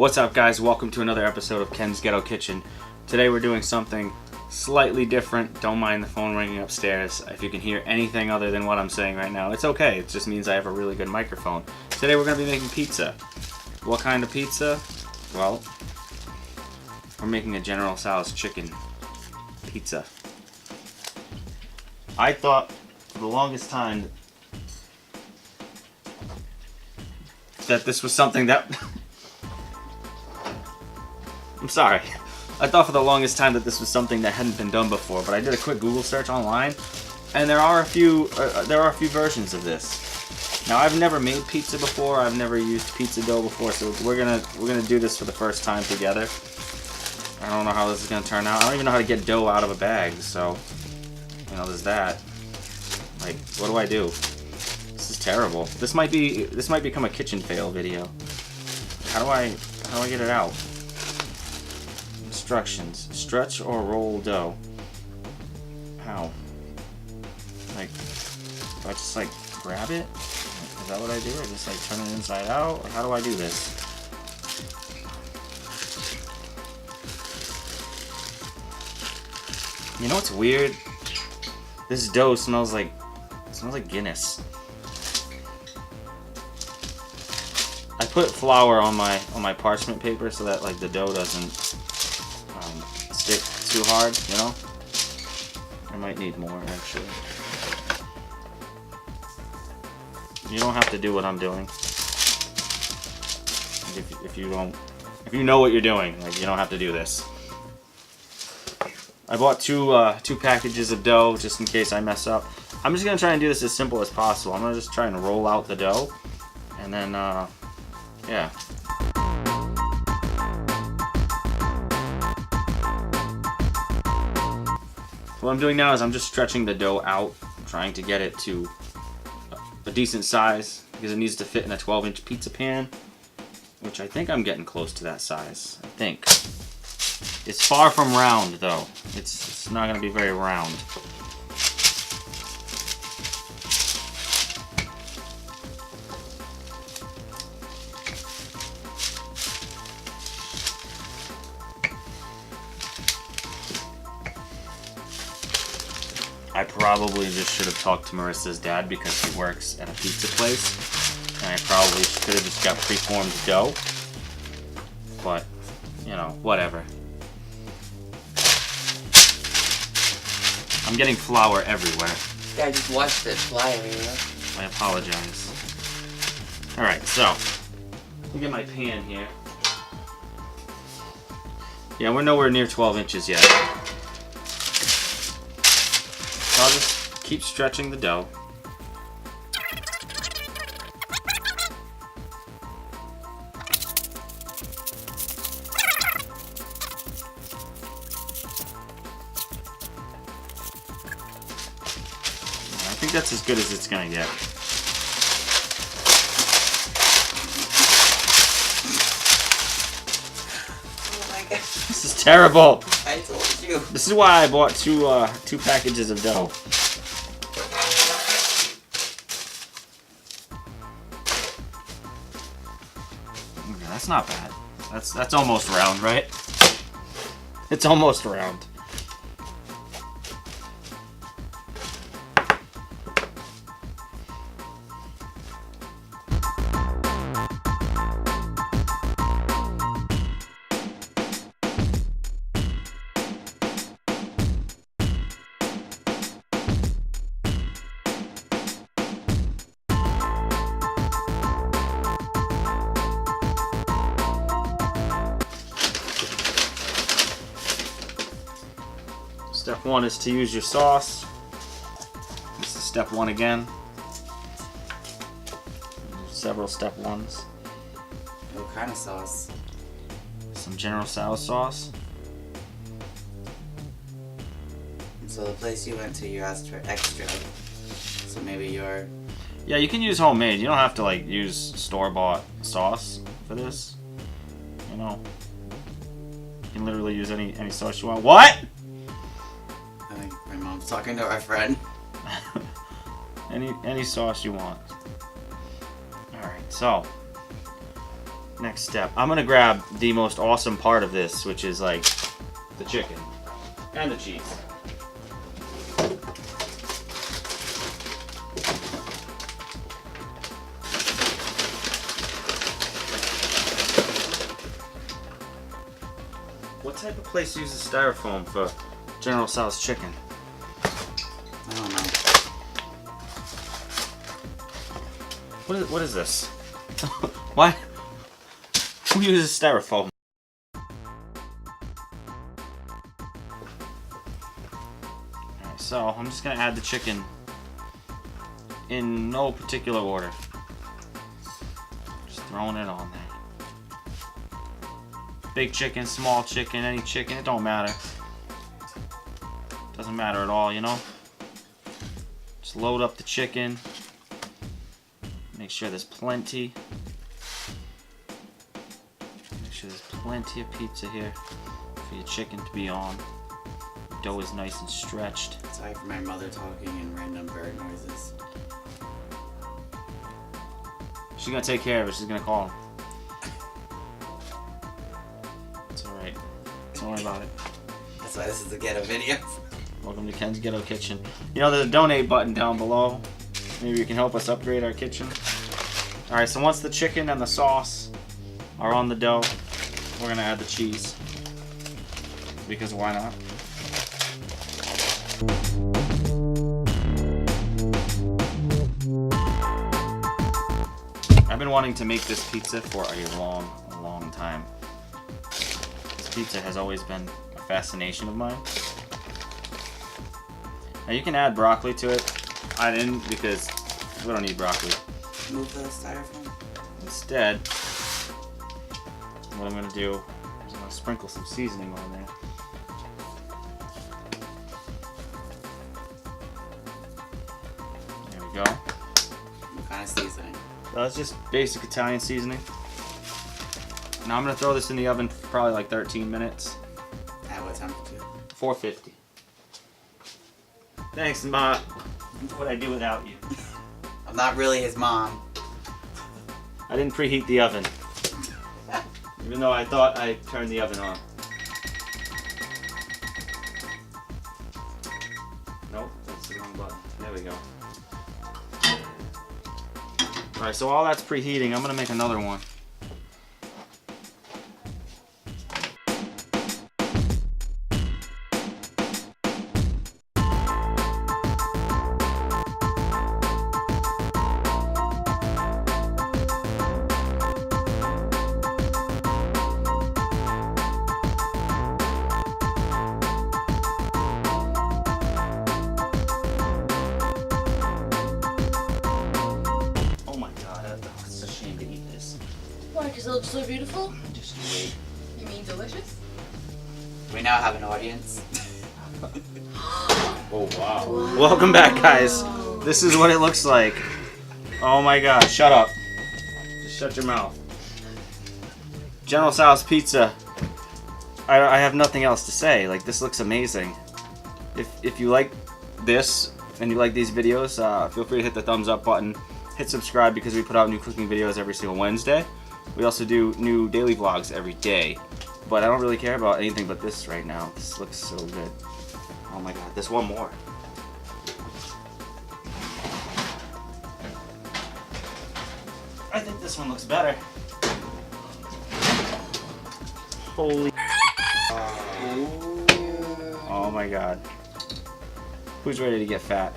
What's up, guys? Welcome to another episode of Ken's Ghetto Kitchen. Today we're doing something slightly different. Don't mind the phone ringing upstairs. If you can hear anything other than what I'm saying right now, it's okay. It just means I have a really good microphone. Today we're going to be making pizza. What kind of pizza? Well, we're making a General Tso's chicken pizza. I thought for the longest time that this was something that... I'm sorry. I thought for the longest time that this was something that hadn't been done before, but I did a quick Google search online, and there are a few versions of this. Now, I've never made pizza before. I've never used pizza dough before, so we're gonna do this for the first time together. I don't know how this is gonna turn out. I don't even know how to get dough out of a bag, so there's that. Like, what do I do? This is terrible. This might become a kitchen fail video. How do I get it out? Instructions. Stretch or roll dough. How? Like, do I just grab it? Is that what I do? Or just turn it inside out? Or how do I do this? You know what's weird? This dough smells like Guinness. I put flour on my parchment paper so that the dough doesn't stick too hard, I might need more, actually. You don't have to do what I'm doing. If you know what you're doing, you don't have to do this. I bought two packages of dough just in case I mess up. I'm just gonna try and do this as simple as possible. I'm gonna just try and roll out the dough, and then yeah. What I'm doing now is I'm just stretching the dough out, trying to get it to a decent size because it needs to fit in a 12-inch pizza pan, which I think I'm getting close to that size. I think. It's far from round though. It's not going to be very round. I probably just should have talked to Marissa's dad because he works at a pizza place, and I probably could have just got preformed dough, but, whatever. I'm getting flour everywhere. Yeah, I just watched it fly everywhere. I apologize. Alright, so, let me get my pan here. Yeah, we're nowhere near 12 inches yet. I'll just keep stretching the dough. I think that's as good as it's gonna get. Oh my god. This is terrible. I told you. This is why I bought two packages of dough. Okay, that's not bad. That's almost round, right? It's almost round. Step one is to use your sauce. This is step one again. Several step ones. What kind of sauce? Some General Tso's sauce. So the place you went to, you asked for extra. So maybe you're... Yeah, you can use homemade. You don't have to use store-bought sauce for this. You can literally use any sauce you want. What? I think my mom's talking to our friend. Any sauce you want. Alright, so next step. I'm gonna grab the most awesome part of this, which is like the chicken and the cheese. What type of place uses styrofoam for General Tso's chicken? I don't know. What is this? Why? Who uses styrofoam? Alright, so I'm just gonna add the chicken in no particular order. Just throwing it on there. Big chicken, small chicken, any chicken, it don't matter. Doesn't matter at all, you know? Just load up the chicken. Make sure there's plenty. Make sure there's plenty of pizza here for your chicken to be on. The dough is nice and stretched. Sorry for my mother talking and random bird noises. She's gonna take care of it. She's gonna call him. It's alright. Don't worry about it. That's why this is the Ghetto video. Welcome to Ken's Ghetto Kitchen. You know, there's a donate button down below. Maybe you can help us upgrade our kitchen. Alright, so once the chicken and the sauce are on the dough, we're gonna add the cheese. Because why not? I've been wanting to make this pizza for a long time. This pizza has always been a fascination of mine. Now you can add broccoli to it. I didn't because we don't need broccoli. Move the styrofoam. Instead, what I'm going to do is I'm going to sprinkle some seasoning on there. There we go. What kind of seasoning? That's just basic Italian seasoning. Now I'm going to throw this in the oven for probably like 13 minutes. At what temperature? 450. Thanks, Ma. What would I do without you? I'm not really his mom. I didn't preheat the oven. Even though I thought I turned the oven on. Nope, that's the wrong button. There we go. Alright, so while that's preheating, I'm going to make another one. Why? Because it looks so beautiful? Just wait. You mean delicious? We now have an audience. Oh wow. Welcome back, guys. This is what it looks like. Oh my god, shut up. Just shut your mouth. General Tso's Pizza. I have nothing else to say. Like, this looks amazing. If you like this and you like these videos, feel free to hit the thumbs up button. Hit subscribe because we put out new cooking videos every single Wednesday. We also do new daily vlogs every day. But I don't really care about anything but this right now. This looks so good. Oh my god, there's one more. I think this one looks better. Holy. Oh my god. Who's ready to get fat?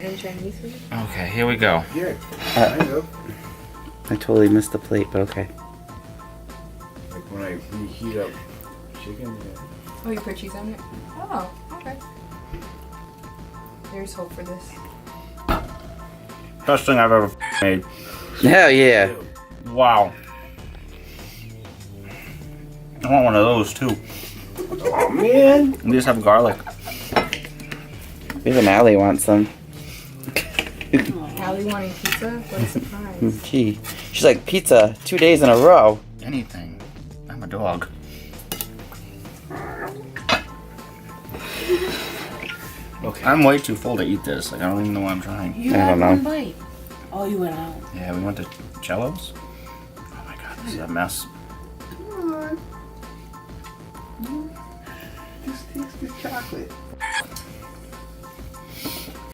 In Chinese food? Okay, here we go. Yeah, kind of. I totally missed the plate, but okay. Like when I reheat up chicken. Yeah. Oh, you put cheese on it? Oh, okay. There's hope for this. Best thing I've ever made. Hell yeah. Wow. want one of those too. Oh man. We just have garlic. Even Allie wants some. Allie wanting pizza? What a surprise. Gee. She's like, pizza 2 days in a row. Anything. I'm a dog. Okay. I'm way too full to eat this. Like, I don't even know why I'm trying. You I had don't know. one bite. Oh, you went out. Yeah, we went to Cello's. Oh my god, this is a mess. Just taste the chocolate.